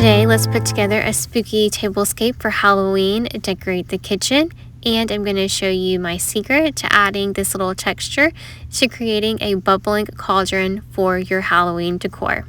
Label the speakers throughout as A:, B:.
A: Today, let's put together a spooky tablescape for Halloween, decorate the kitchen, and I'm going to show you my secret to adding this little texture to creating a bubbling cauldron for your Halloween decor.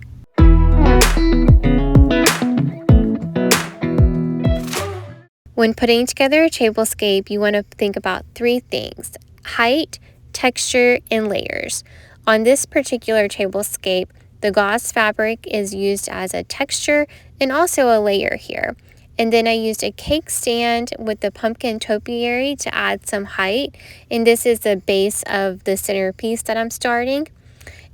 A: When putting together a tablescape, you want to think about three things: height, texture, and layers. On this particular tablescape, the gauze fabric is used as a texture and also a layer here. And then I used a cake stand with the pumpkin topiary to add some height. And this is the base of the centerpiece that I'm starting.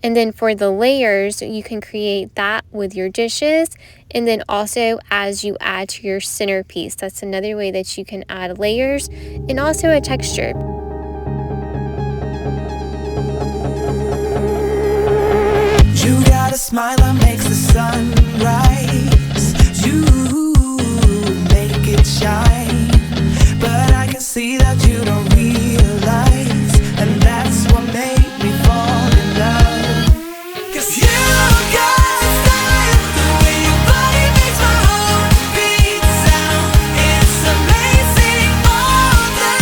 A: And then for the layers, you can create that with your dishes. And then also as you add to your centerpiece, that's another way that you can add layers and also a texture.
B: You got a smile that makes the sun rise. You make it shine. But I can see that you don't realize, and that's what made me fall in love. 'Cause you got style, the way your body makes my heart beat sound. It's amazing all the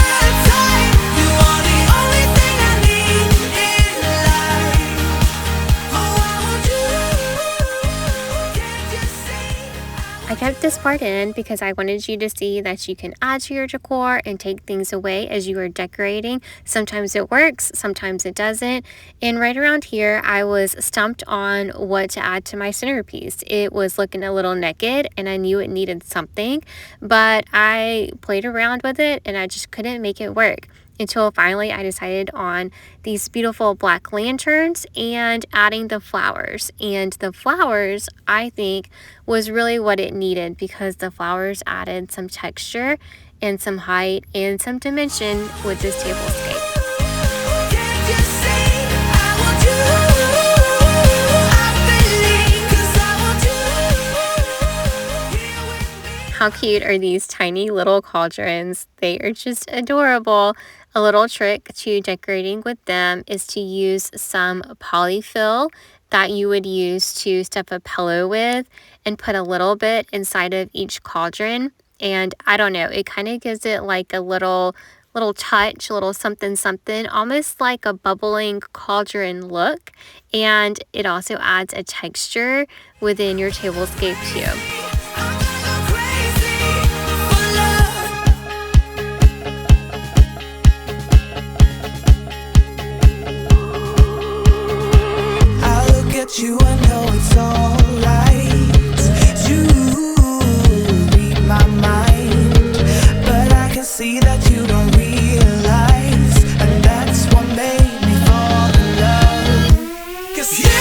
B: time. You are the only thing I need in life.
A: I kept this part in because I wanted you to see that you can add to your decor and take things away as you are decorating. Sometimes it works, sometimes it doesn't. And right around here, I was stumped on what to add to my centerpiece. It was looking a little naked and I knew it needed something, but I played around with it and I just couldn't make it work. Until finally I decided on these beautiful black lanterns and adding the flowers. And the flowers, I think, was really what it needed because the flowers added some texture and some height and some dimension with this tablescape. How cute are these tiny little cauldrons? They are just adorable. A little trick to decorating with them is to use some polyfill that you would use to stuff a pillow with and put a little bit inside of each cauldron. And I don't know, it kind of gives it like a little touch, a little something something, almost like a bubbling cauldron look. And it also adds a texture within your tablescape too.
B: You, I know it's alright. You read my mind, but I can see that you don't realize, and that's what made me fall in love. 'Cause you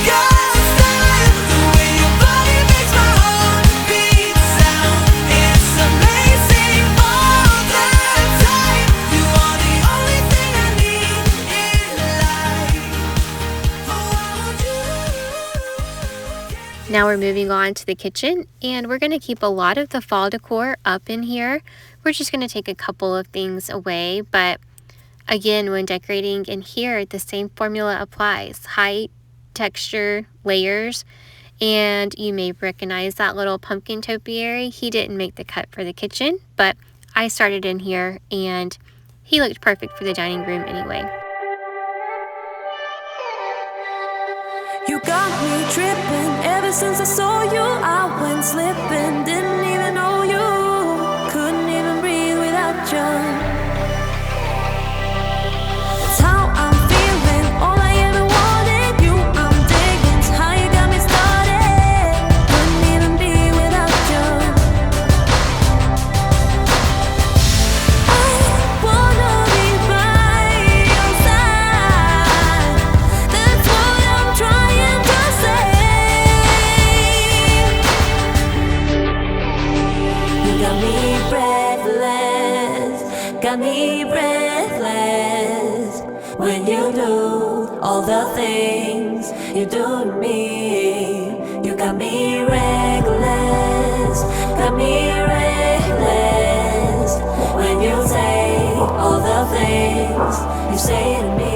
B: got style, the way your body makes my heart beat sound. It's amazing all the time. You are the only thing I need in life. Oh, I want you.
A: Now we're moving on to the kitchen, and we're going to keep a lot of the fall decor up in here. We're just going to take a couple of things away, but again, when decorating in here, the same formula applies: height, texture, layers. And you may recognize that little pumpkin topiary. He didn't make the cut for the kitchen, but I started in here and he looked perfect for the dining room anyway.
C: You got me tripping. Ever since I saw you, I went slipping. Didn't even know you. Couldn't even breathe without you. It's how I'm feeling. All I ever wanted. You, I'm digging. It's how you got me started. Couldn't even be without you. I wanna be by your side. That's what I'm trying to say. You got me breathless, got me breathless. When you do all the things you do to me, you got me reckless, got me reckless. When you say all the things you say to me.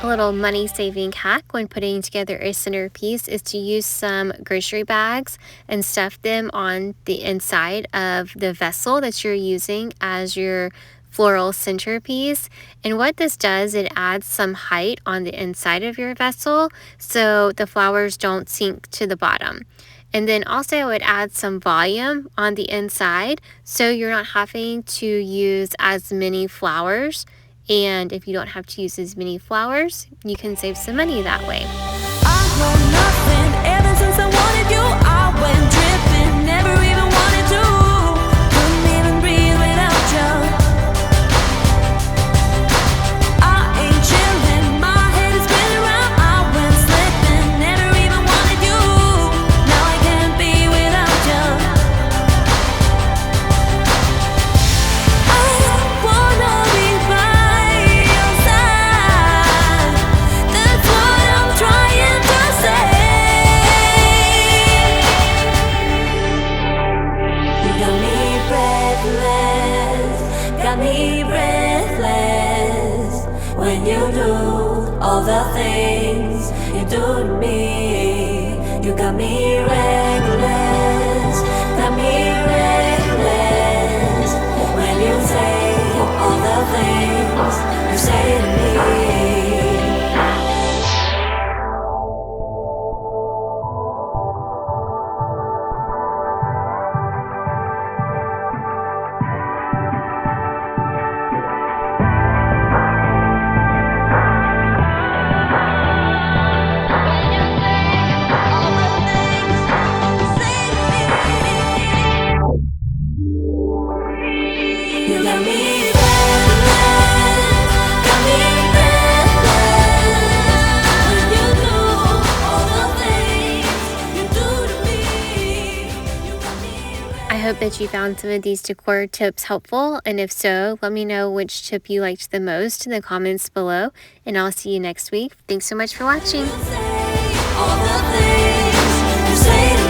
A: A little money saving hack when putting together a centerpiece is to use some grocery bags and stuff them on the inside of the vessel that you're using as your floral centerpiece. And what this does, it adds some height on the inside of your vessel so the flowers don't sink to the bottom. And then also it adds some volume on the inside so you're not having to use as many flowers. And if you don't have to use as many flowers, you can save some money that way.
C: I know nothing ever since I wanted you. I went dripping, never even wanted to. Couldn't even breathe without you. I ain't chilling, my head is spinning round. I went slipping, never even wanted you. Now I can't be without you. I wanna be by your side. That's what I'm trying to say. You got me breathless when you do all the things you do to me. You got me reckless, got me reckless when you say all the things you say to me. You got me breathless, got me breathless when you do all the things you do to me. You got me
A: I hope that you found some of these decor tips helpful, and if so, let me know which tip you liked the most in the comments below, and I'll see you next week. Thanks so much for watching.
C: say all the things you say to